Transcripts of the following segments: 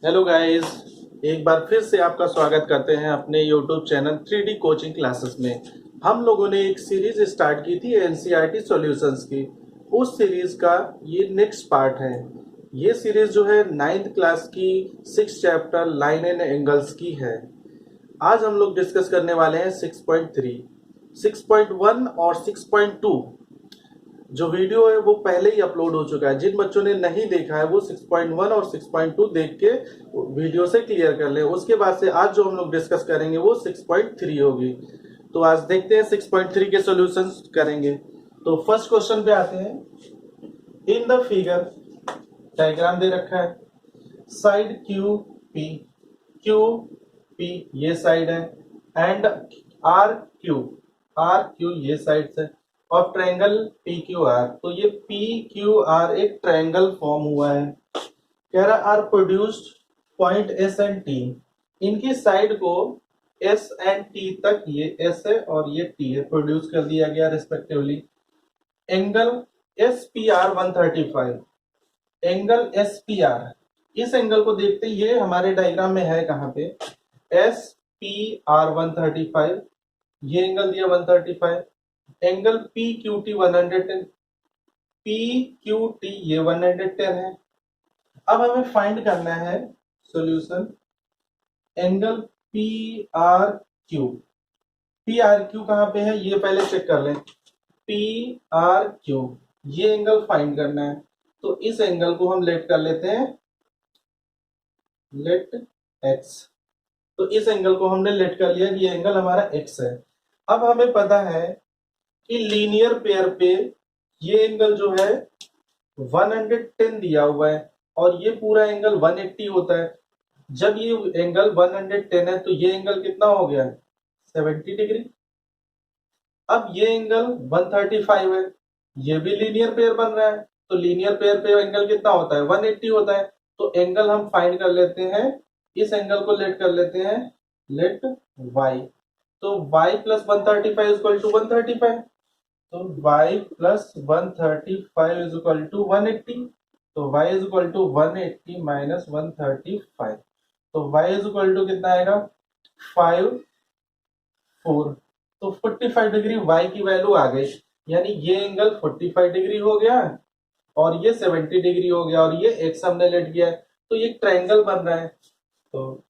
Hello guys, एक बार फिर से आपका स्वागत करते हैं अपने YouTube channel 3D coaching classes में। हम लोगों ने एक सीरीज स्टार्ट की थी एनसीईआरटी सॉल्यूशंस की। उस सीरीज का ये नेक्स्ट पार्ट है। ये सीरीज जो है 9th क्लास की 6 चैप्टर लाइन एंड एंगल्स की है। आज हम लोग डिस्कस करने वाले हैं 6.3, 6.1 और 6.2। जो वीडियो है वो पहले ही अपलोड हो चुका है। जिन बच्चों ने नहीं देखा है वो 6.1 और 6.2 देख के वीडियो से क्लियर कर ले। उसके बाद से आज जो हम लोग डिस्कस करेंगे वो 6.3 होगी। तो आज देखते हैं 6.3 के सॉल्यूशंस करेंगे। तो फर्स्ट क्वेश्चन पे आते हैं। इन द फिगर डायग्राम दे रखा है। Side Q P, Q P ये साइड है and R Q, R Q ये साइड है और ट्रायंगल पी क्यू आर। तो ये पी क्यू आर एक ट्रायंगल फॉर्म हुआ है। कह रहा R produced point S and T. इनकी साइड को एस एंड टी तक, ये एस है और ये टी है, प्रोड्यूस कर दिया गया respectively. Angle S P R 135, angle S P R, इस एंगल को देखते ये हमारे डायग्राम में है कहाँ पे, एस पी आर 135, ये एंगल दिया 135। Angle P Q T 110, P Q T ये 110 है। अब हमें फाइंड करना है solution angle P R Q. P R Q कहाँ पे है ये पहले चेक कर लें। पी आर क्यू ये एंगल फाइंड करना है। तो इस एंगल को हम लेट कर लेते हैं, लेट एक्स। तो इस एंगल को हमने लेट कर लिया कि ये एंगल हमारा एक्स है। अब हमें पता है कि लीनियर पेयर पे ये एंगल जो है 110 दिया हुआ है और ये पूरा एंगल 180 होता है। जब ये एंगल 110 है तो ये एंगल कितना हो गया, 70 डिग्री। अब ये एंगल 135 है, ये भी लीनियर पेयर बन रहा है। तो लीनियर पेयर पे एंगल कितना होता है, 180 होता है। तो एंगल हम फाइंड कर लेते हैं, इस एंगल को लेट कर लेते हैं, लेट y। तो y plus 135 is equal to 135। तो y plus 135 is equal to 180। तो y is equal to 180 minus 135। तो y इज इक्वल टू कितना आएगा, 5 4। तो 45 डिग्री y की वैल्यू आ गई। यानी ये एंगल 45 डिग्री हो गया और ये 70 डिग्री हो गया और ये x हमने लेट किया है। तो ये ट्रायंगल बन रहा है। तो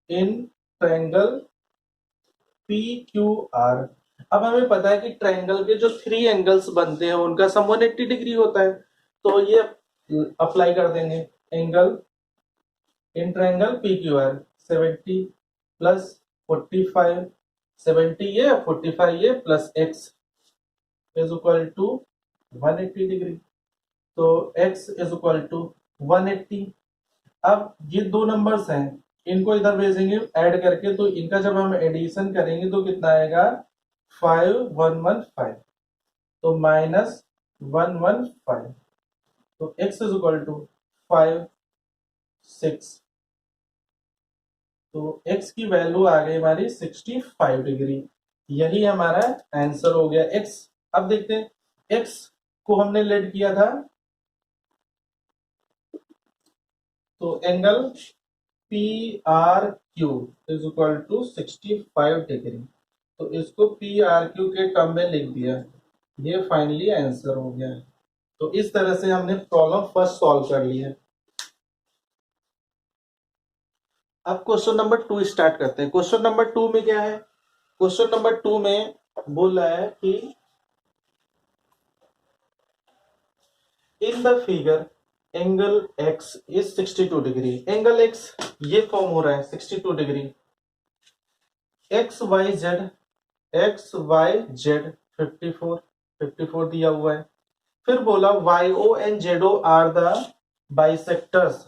in triangle P Q are. अब हमें पता है कि ट्रायंगल के जो 3 एंगल्स बनते हैं उनका सम 180 डिग्री होता है। तो ये अप्लाई कर देंगे। Angle in triangle P Q R 70 plus 45, 70 ये 45 ये plus x is equal to 180 degree. तो x इज इक्वल टू 180। अब ये दो नंबर्स हैं, इनको इधर भेजेंगे ऐड करके। तो इनका जब हम एडिशन करेंगे तो कितना आएगा, 5115। तो माइनस 115। तो x इज इक्वल टू 5 6। तो x की वैल्यू आ गई हमारी 65 डिग्री। यही हमारा आंसर हो गया x। अब देखते हैं x को हमने लेट किया था। तो angle P R Q is equal to 65 degree. तो इसको पी आर क्यू के टर्म में लिख दिया। ये फाइनली आंसर हो गया। तो इस तरह से हमने प्रॉब्लम फर्स्ट सॉल्व कर ली है। अब क्वेश्चन नंबर 2 स्टार्ट करते हैं। क्वेश्चन नंबर 2 में क्या है, क्वेश्चन नंबर 2 में बोल रहा है कि इन the figure angle x is 62 degree. Angle x ये फॉर्म हो रहा है 62 डिग्री। एक्स वाई जेड 54, 54 दिया हुआ है। फिर बोला Y O and Z O are the bisectors.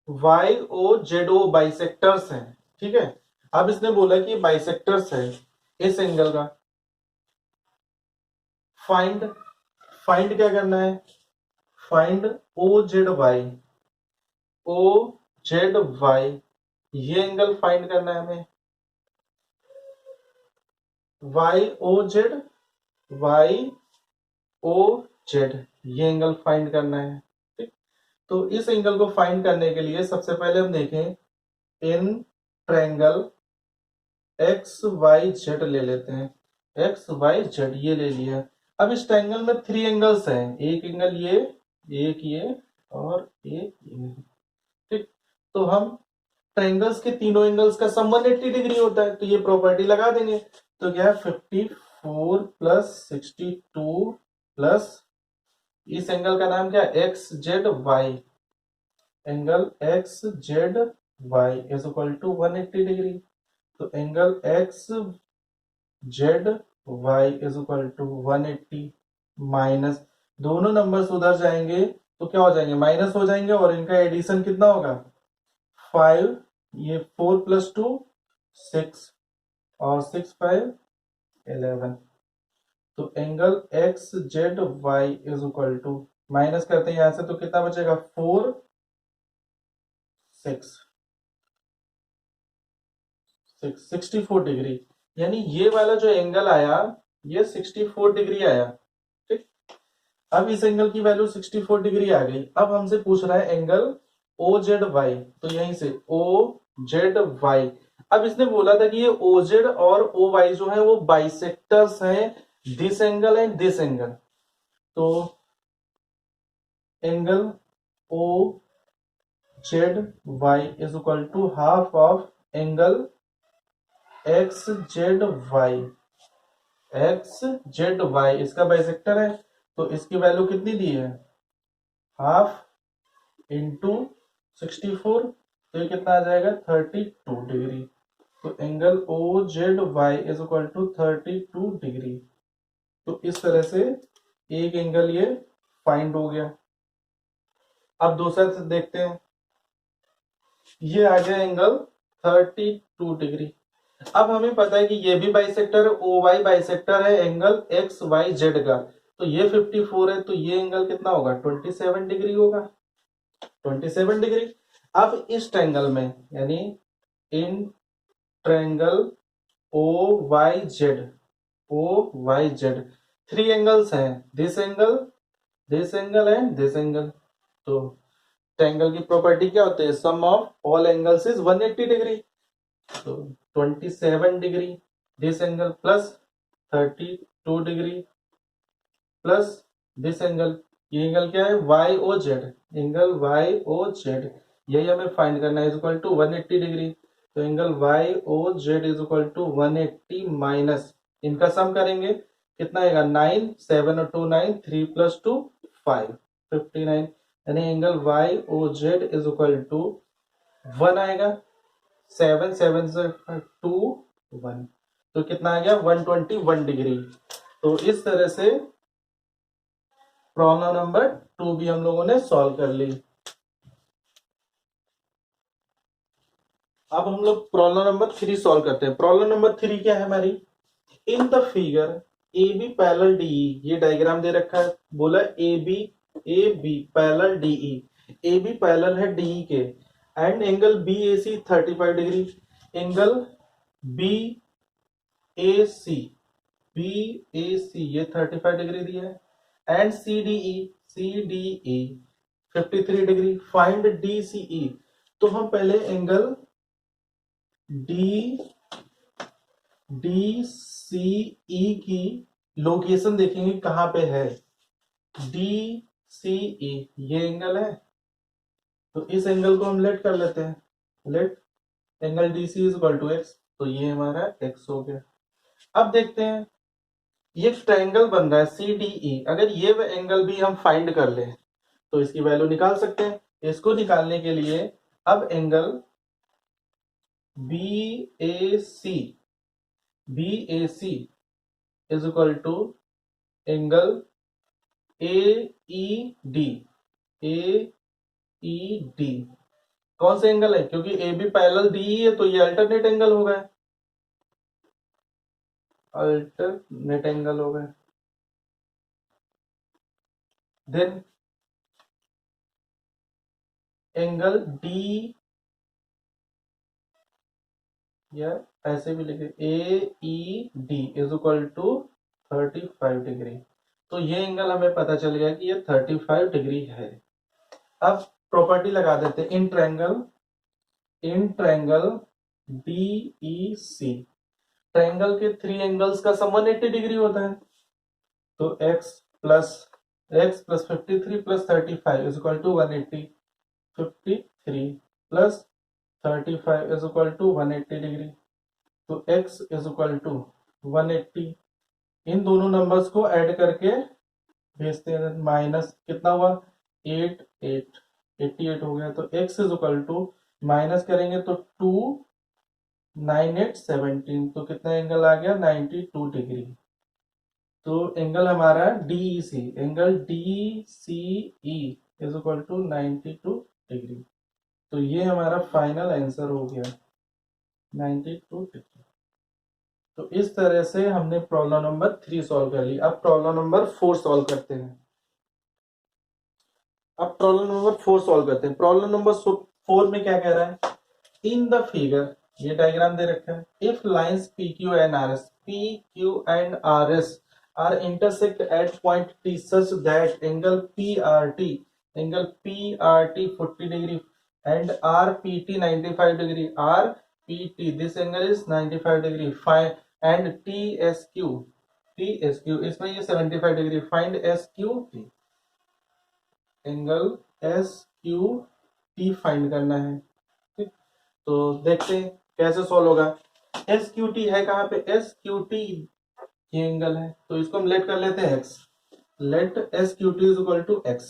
Y O Z O bisectors हैं, ठीक है। अब इसने बोला कि बाइसेक्टर्स है इस एंगल का। फाइंड, फाइंड क्या करना है, find O Z Y, O Z Y ये एंगल फाइंड करना है हमें। Y O Z, Y O Z ये एंगल फाइंड करना है, ठीक। तो इस एंगल को फाइंड करने के लिए सबसे पहले हम देखें, in triangle X Y Z ले लेते हैं। एक्स वाई जेड ये ले लिया। अब इस ट्रायंगल में 3 एंगल्स हैं, एक एंगल ये, एक ये और एक ये। ठीक, तो हम ट्रायंगल्स के तीनों एंगल्स का सम 180 डिग्री होता है, तो ये प्रॉपर्टी लगा देंगे। तो क्या है, 54 प्लस 62 प्लस इस एंगल का नाम क्या है, X Z Y, angle X Z Y is equal to 180 degree. तो angle X Z Y is equal to 180 minus, दोनों नंबर्स उधर जाएंगे तो क्या हो जाएंगे, माइनस हो जाएंगे, और इनका एडिशन कितना होगा, 5, ये 4 प्लस 2 6 और 6 5 11। तो angle X Z Y is equal to, minus करते हैं यहां से तो कितना बचेगा, 4 6 64 डिग्री। यानी ये वाला जो एंगल आया ये 64 डिग्री आया। ठीक, अब इस एंगल की वैल्यू 64 डिग्री आ गई। अब हमसे पूछ रहा है एंगल ओ जेड वाई, तो यहीं से ओ जेड वाई। अब इसने बोला था कि ये ओ जेड और ओ वाई जो है वो बाइसेक्टर्स हैं, this angle and this angle. तो angle O Z Y is equal to half of angle X Z Y. X Z Y इसका बाइसेक्टर है, तो इसकी वैल्यू कितनी दी है, हाफ इंटू 64, तो ये कितना आ जाएगा, 32 डिग्री। तो angle O Z Y is equal to 32 degree. तो इस तरह से एक एंगल ये फाइंड हो गया। अब दूसरा से देखते हैं, ये आ गया एंगल 32 डिग्री। अब हमें पता है कि ये भी बाइसेक्टर है, ओ वाई बाइसेक्टर है एंगल एक्स वाई जेड का, तो ये 54 है, तो ये एंगल कितना होगा, 27 डिग्री होगा, 27 डिग्री। अब इस ट्रायंगल में, यानी in triangle O Y Z, O Y Z 3 angles हैं, this angle, this angle and this angle. तो ट्रायंगल की प्रॉपर्टी क्या होती है, sum of all angles is 180 degree. तो 27 degree this angle plus 32 degree plus this angle, ये angle क्या है, Y O Z, angle Y O Z, यही हमें फाइंड करना है, इज इक्वल टू 180 डिग्री। तो angle Y O Z is equal to 180 minus, इनका सम करेंगे कितना आएगा, 9 7 और 2 9, 3 प्लस 2 5 59, यानी angle Y O Z is equal to 1 आएगा, 7 7 से 2 1, तो कितना आ गया, 121 डिग्री। तो इस तरह से प्रॉब्लम नंबर 2 भी हम लोगों ने सॉल्व कर ली। अब हम लोग प्रॉब्लम नंबर 3 सॉल्व करते हैं। प्रॉब्लम नंबर 3 क्या है हमारी, in the figure A B parallel D E, ये डायग्राम दे रखा है, बोला A B parallel D E, A B parallel है डीई के, and angle B A C 35 degree, angle B A C, B A C ये 35 डिग्री दिया है, and C D E 53 degree, find D C E. तो हम पहले angle D D C E की location देखेंगे कहां पे है, डी सी ई ये एंगल है, तो इस एंगल को हम लेट कर लेते हैं, let angle D C is equal to X, तो ये हमारा एक्स हो गया। अब देखते हैं, ये ट्रायंगल बन रहा है सी डी ई, अगर ये एंगल भी हम फाइंड कर ले तो इसकी वैल्यू निकाल सकते हैं। इसको निकालने के लिए अब angle B A C, B A C is equal to angle A E D, A E D कौन सा एंगल है, क्योंकि ए बी पैरेलल डी है, तो ये अल्टरनेट एंगल हो गए, अल्टरनेट एंगल हो गए। देन एंगल डी, या ऐसे भी लिखे A E D is equal to 35 degree. तो ये एंगल हमें पता चल गया कि ये 35 डिग्री है। अब प्रॉपर्टी लगा देते हैं, इन ट्रायंगल DEC, ट्रायंगल के 3 एंगल्स का सम 180 डिग्री होता है। तो x plus 53 plus 35 is equal to 180, 53 plus 35 is equal to 180 degree. तो x इज इक्वल टू 180, इन दोनों नंबर्स को ऐड करके भेजते हैं, माइनस कितना हुआ 88 हो गया। तो x is equal to minus करेंगे तो 2 9 8 17, तो कितना एंगल आ गया 92 डिग्री। तो एंगल हमारा DEC, angle DCE is equal to 92 degree. तो ये हमारा फाइनल आंसर हो गया 92 डिग्री। तो इस तरह से हमने प्रॉब्लम नंबर 3 सॉल्व कर ली। अब प्रॉब्लम नंबर 4 सॉल्व करते हैं। अब प्रॉब्लम नंबर 4 सॉल्व करते हैं। प्रॉब्लम नंबर 4 में क्या कह रहा है, इन द फिगर, ये डायग्राम दे रखा है, if lines PQ and RS are intersect at point T such that angle PRT 40 degree and RPT 95 degree, RPT this angle is 95 degree, find and TSQ इसमें ये 75 degree, find SQT, angle SQT find करना है। ठीक, तो देखते हैं कैसे solve होगा। SQT है कहाँ पे, SQT ये एंगल है, तो इसको हम लेट कर लेते हैं x, let SQT is equal to x।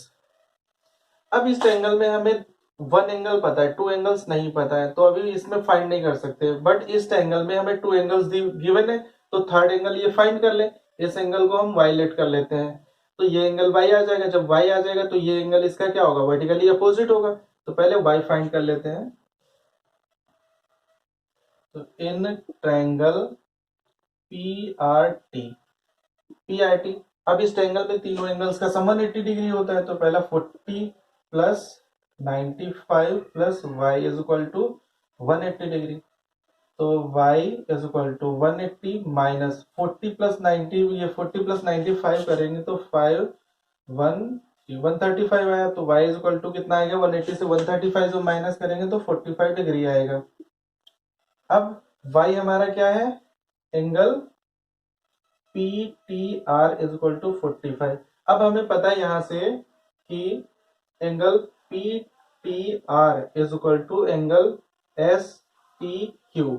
अब इस एंगल में हमें 1 एंगल पता है, 2 एंगल्स नहीं पता है, तो अभी इसमें फाइंड नहीं कर सकते, बट इस एंगल में हमें 2 एंगल्स गिवन है, तो थर्ड एंगल ये फाइंड कर ले। इस एंगल को हम y लेट कर लेते हैं, तो ये एंगल y आ जाएगा। जब y आ जाएगा तो ये एंगल इसका क्या होगा, वर्टिकली अपोजिट होगा। तो पहले y फाइंड कर लेते हैं। तो इन ट्रायंगल PRT, अब इस ट्रायंगल में तीनों एंगल्स का सम 180 डिग्री होता है। तो पहला 40 plus 95 plus y is equal to 180 degree. तो y is equal to 180 minus 40 plus 90, ये 40 प्लस 95 करेंगे तो 135 आया। तो y इज इक्वल टू कितना आएगा, 180 से 135 जो माइनस करेंगे तो 45 डिग्री आएगा। अब y हमारा क्या है, angle PTR is equal to 45। अब हमें पता है यहां से कि angle PTR is equal to angle STQ,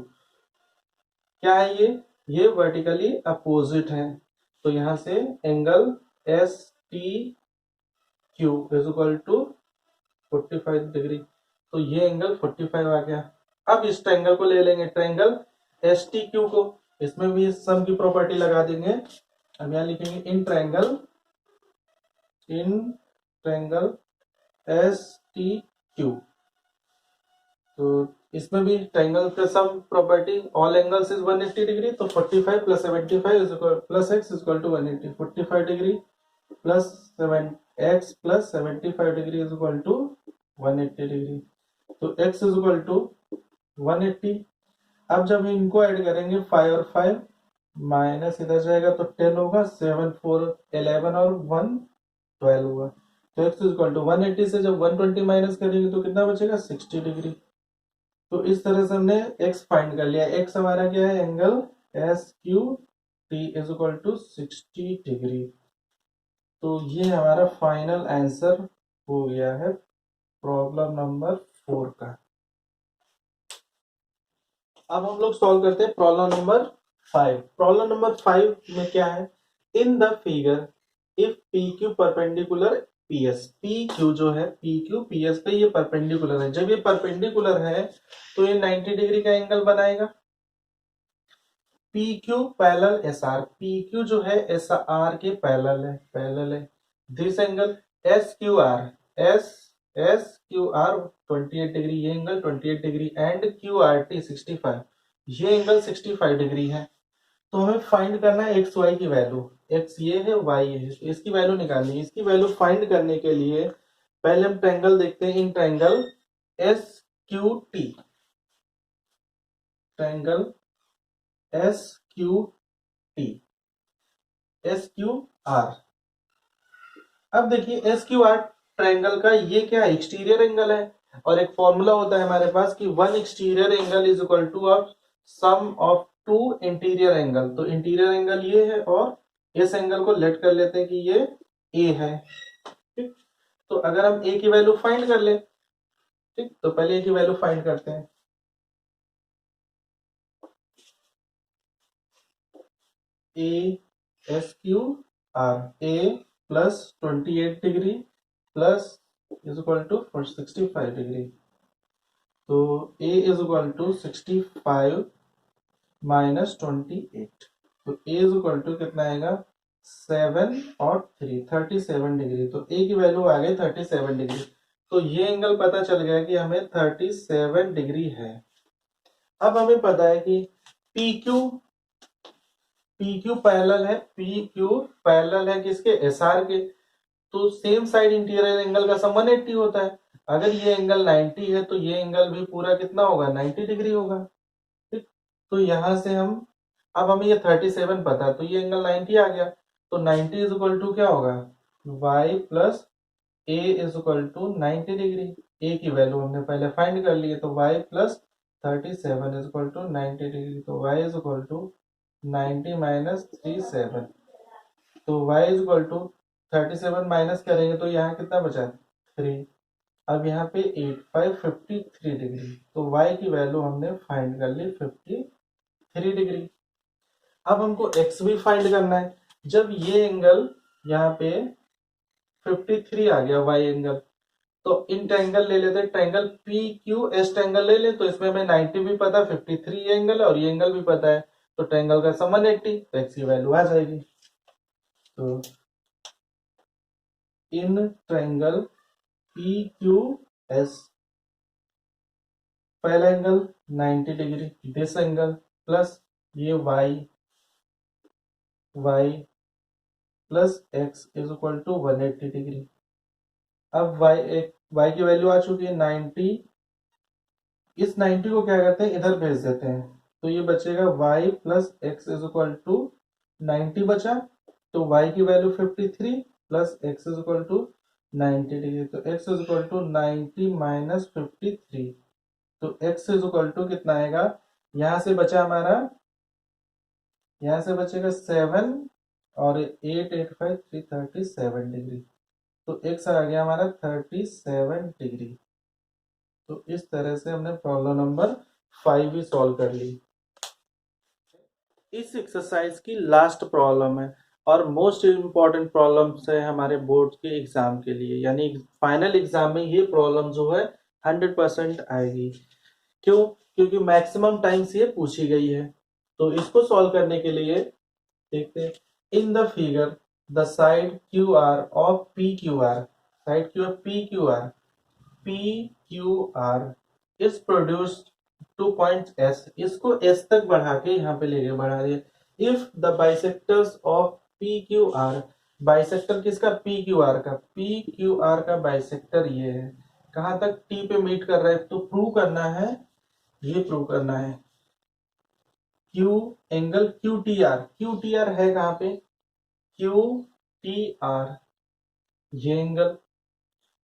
क्या है ये वर्टिकली अपोजिट है। तो यहां से angle STQ is equal to 45 degree, तो ये एंगल 45 आ गया। अब इस ट्रायंगल को ले लेंगे, ट्रायंगल STQ को, इसमें भी सम की प्रॉपर्टी लगा देंगे। हम यहां लिखेंगे इन ट्रायंगल STQ, तो इसमें भी ट्रायंगल का sum property, all angles is 180 degree, तो 45 plus 75 is equal plus x is equal to 180, 45 degree plus 7x plus 75 degree is equal to 180 degree. तो x इज इक्वल टू 180। अब जब इनको add करेंगे 5 और 5 माइनस इधर जाएगा तो 10 होगा, 7 4 11 और 1 12 होगा। तो x इज इक्वल टू 180 से जब 120 माइनस करेंगे तो कितना बचेगा, 60 डिग्री। तो इस तरह से हमने x फाइंड कर लिया। x हमारा क्या है, angle SQT is equal to 60 degree. तो ये हमारा फाइनल आंसर हो गया है प्रॉब्लम नंबर 4 का। अब हम लोग सॉल्व करते हैं प्रॉब्लम नंबर 5। प्रॉब्लम नंबर 5 में क्या है, in the figure if PQ perpendicular PS, PQ जो है PQ PS पे ये परपेंडिकुलर है। जब ये परपेंडिकुलर है तो ये 90 डिग्री का एंगल बनाएगा। PQ पैरेलल SR, PQ जो है SR के पैरेलल है, दिस एंगल SQR 28 डिग्री, ये एंगल 28 डिग्री एंड QRT 65, ये एंगल 65 डिग्री है। तो हमें फाइंड करना है एक्स वाई की वैल्यू, एक्स ये है वाई है, तो इसकी वैल्यू निकालनी है। इसकी वैल्यू फाइंड करने के लिए पहले हम ट्रायंगल देखते हैं, in triangle SQT, triangle SQT SQR। अब देखिए SQR ट्रायंगल का ये क्या है, एक्सटीरियर एंगल है, और एक फॉर्मूला होता है हमारे पास कि one exterior angle is equal to of sum of two interior angle. तो इंटीरियर एंगल ये है और इस एंगल को लेट कर लेते हैं कि ये ए है। ठीक, तो अगर हम ए की वैल्यू फाइंड कर ले, ठीक, तो पहले ए की वैल्यू फाइंड करते हैं। A S Q R, A plus 28 degree plus is equal to 65 degree. तो A is equal to 65 minus 28। तो ए इज इक्वल टू कितना आएगा, 7 और 3, 37 डिग्री। तो ए की वैल्यू आ गई 37 डिग्री। तो ये एंगल पता चल गया कि हमें 37 डिग्री है। अब हमें पता है कि P Q, P Q parallel है, पी क्यू पैरेलल है किसके, एस आर के। तो सेम साइड इंटीरियर एंगल का सम 180 होता है। अगर ये एंगल 90 है तो ये एंगल भी पूरा कितना होगा, 90 डिग्री होगा। ठीक, तो यहां से हम, अब हमें ये 37 पता है तो ये एंगल 90 आ गया। तो 90 इज इक्वल टू क्या होगा, y plus a is equal to 90 degree. A की वैल्यू हमने पहले फाइंड कर ली है, तो y plus 37 is equal to 90 degree. तो y is equal to 90 minus 37। तो y is equal to 37 minus करेंगे तो यहाँ कितना बचा, 3। अब यहाँ पे 8 5 53 डिग्री। तो y की वैल्यू हमने फाइंड कर ली 53 डिग्री। अब हमको x भी फाइंड करना है। जब ये एंगल यहाँ पे 53 आ गया y एंगल, तो इन ट्रायंगल ले लेते हैं, triangle P Q S triangle ले ले। तो इसमें हमें 90 भी पता, 53 ये एंगल है और ये एंगल भी पता है। तो ट्रायंगल का सम 180, तो x की वैल्यू आ जाएगी। तो in triangle P Q S, पहला angle 90 degree, this angle plus ये y plus x is equal to 180 degree. अब y की वैल्यू आ चुकी है 90। इस 90 को क्या करते हैं, इधर भेज देते हैं। तो ये बचेगा y plus X is equal to 90 बचा। तो y की value 53 plus X is equal to 90 degree. तो x is equal to 90 minus 53। तो x इज इक्वल टू कितना आएगा, यहां से बचा हमारा, यहां से बचेगा 7 और 8 8 5 337 डिग्री। तो x आ गया हमारा 37 डिग्री। तो इस तरह से हमने प्रॉब्लम नंबर 5 भी सॉल्व कर ली। इस एक्सरसाइज की लास्ट प्रॉब्लम है और मोस्ट इम्पॉर्टेंट प्रॉब्लम्स है हमारे बोर्ड के एग्जाम के लिए, यानी फाइनल एग्जाम में ये प्रॉब्लम जो है 100% आएगी। क्यों, क्योंकि मैक्सिमम टाइम्स ये पूछी गई है। तो इसको सॉल्व करने के लिए देखते हैं। In the figure the side Q R of P Q are, side Q P Q R, P Q are is produced two point S. इसको एस तक बढ़ा के यहाँ पे लेके बढ़ा दिया। If the bisectors of P Q are, bisector किसका, पी क्यू आर का, पी क्यू आर का बाइसेक्टर ये है, कहाँ तक, टी पे मीट कर रहा है। तो प्रूव करना है, ये प्रूव करना है Q angle Q T R. Q T R है कहाँ पे, क्यू टी आर, ये angle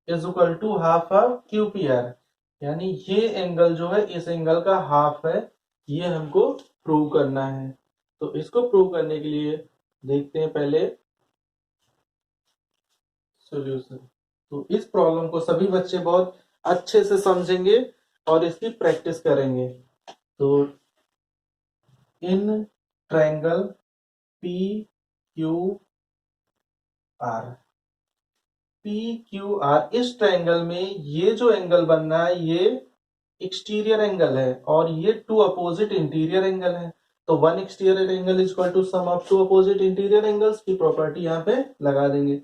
is equal to half of Q P R, यानी ये एंगल जो है इस एंगल का हाफ है। ये हमको प्रूव करना है। तो इसको प्रूव करने के लिए देखते हैं पहले सॉल्यूशन। तो इस प्रॉब्लम को सभी बच्चे बहुत अच्छे से समझेंगे और इसकी प्रैक्टिस करेंगे। तो in triangle P Q R, P Q are, इस ट्रायंगल में ये जो एंगल बन रहा है ये एक्सटीरियर एंगल है और ये टू अपोजिट इंटीरियर एंगल है। तो one exterior angle is equal to sum of two opposite interior angles की प्रॉपर्टी यहाँ पे लगा देंगे।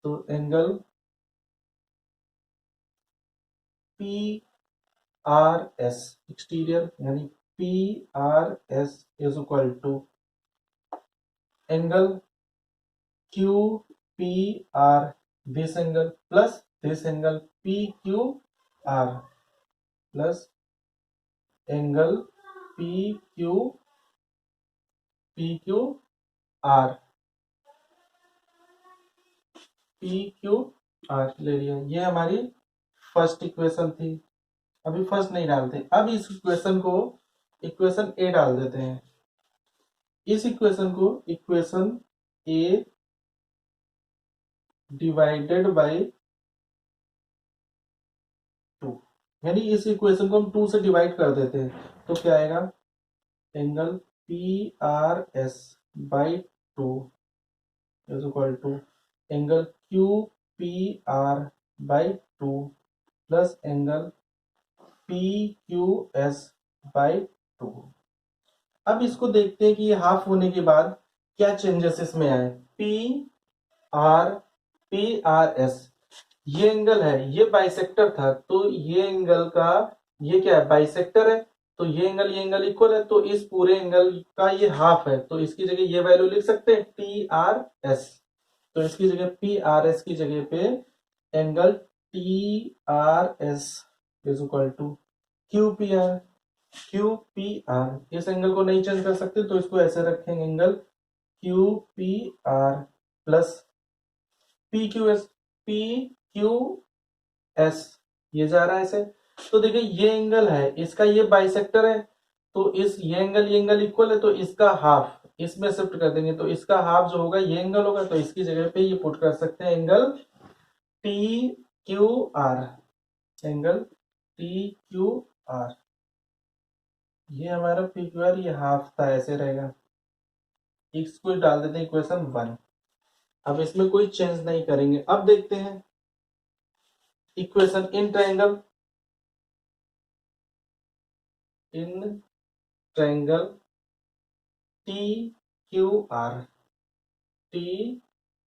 तो angle P R S exterior, यानी P R S is equal to angle Q P R, this angle plus this angle P Q R plus angle P Q R, P Q R ले लिया। ये हमारी first equation थी। अभी first नहीं डालते, अब इस इक्वेशन को इक्वेशन ए डाल देते हैं। इस इक्वेशन को इक्वेशन ए डिवाइडेड बाय 2, यानी इस इक्वेशन को हम 2 से डिवाइड कर देते हैं तो क्या आएगा, angle P R S by 2 is equal to angle Q P R by 2 plus angle P Q S by 2। अब इसको देखते हैं कि ये हाफ होने के बाद क्या चेंजेस इसमें आए। आर पी आर एस, ये एंगल है, ये बाइसेक्टर था, तो ये एंगल का ये क्या है, बाइसेक्टर है, तो ये एंगल इक्वल है, तो इस पूरे एंगल का ये हाफ है, तो इसकी जगह ये वैल्यू लिख सकते हैं टी आर एस। तो इसकी जगह पी आर एस की जगह पे angle T R S is equal to Q P R. Q P R, इस एंगल को नहीं चेंज कर सकते तो इसको ऐसे रखेंगे, angle Q P R plus P Q S. P Q S ये जा रहा है ऐसे, तो देखिए ये एंगल है, इसका ये बाइसेक्टर है, तो इस ये एंगल इक्वल है, तो इसका हाफ इसमें शिफ्ट कर देंगे, तो इसका हाफ जो होगा ये एंगल होगा, तो इसकी जगह पे ये पुट कर सकते हैं angle T Q R. Angle T Q are, ये हमारा पी क्यू आर, ये हाफ था, ऐसे रहेगा। इसको डाल देते हैं इक्वेशन 1। अब इसमें कोई चेंज नहीं करेंगे। अब देखते हैं equation in triangle T Q R, T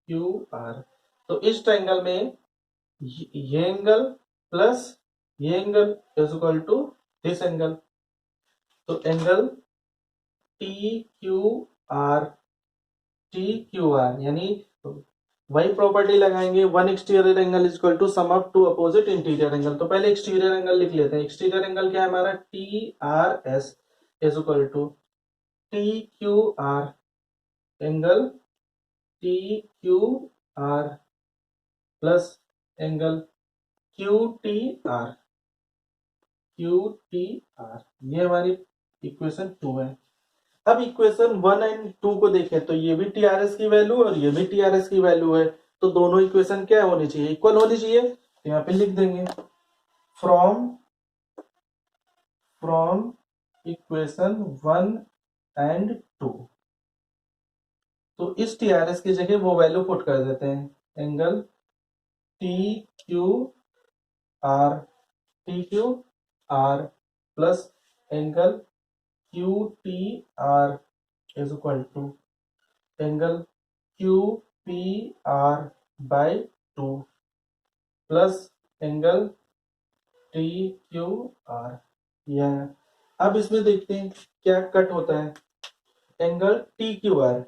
Q R. तो इस ट्रायंगल में ये एंगल प्लस ये angle is equal to this angle, तो एंगल टी क्यू आर यानी वही प्रॉपर्टी लगाएंगे, one exterior angle is equal to sum of two opposite interior angle. तो पहले एक्सटीरियर एंगल लिख लेते हैं। एक्सटीरियर एंगल क्या है हमारा, T R S is equal to T Q R, angle T Q R plus angle Q T R, ये हमारी इक्वेशन 2 है। अब इक्वेशन 1 एंड 2 को देखें तो ये भी टीआरएस की वैल्यू और ये भी टीआरएस की वैल्यू है, तो दोनों इक्वेशन क्या होनी चाहिए, इक्वल होनी चाहिए। तो यहाँ पे लिख देंगे फ्रॉम इक्वेशन 1 एंड 2। तो इस टीआरएस की जगह वो वैल्यू पुट कर देते हैं, angle T Q R plus angle Q T R is equal to angle Q P R by 2 plus angle T Q R. यह अब इसमें देखते हैं क्या कट होता है, एंगल टी क्यू आर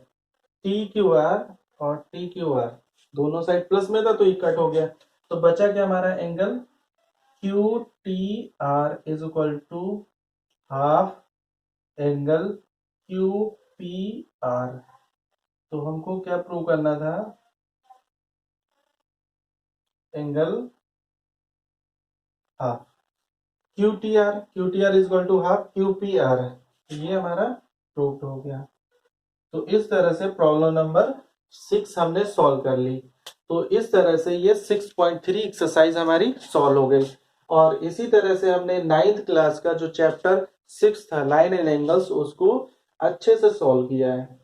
और टी क्यू आर दोनों साइड प्लस में था तो ये कट हो गया, तो बचा क्या हमारा, angle Q T R is equal to half angle Q P R. तो हमको क्या प्रूव करना था, angle half Q T R is equal to half Q P R, ये हमारा प्रूव हो गया। तो इस तरह से प्रॉब्लम नंबर 6 हमने सॉल्व कर ली। तो इस तरह से ये 6.3 एक्सरसाइज हमारी सॉल्व हो गई। और इसी तरह से हमने 9th क्लास का जो चैप्टर 6 था लाइन एंड एंगल्स, उसको अच्छे से सॉल्व किया है।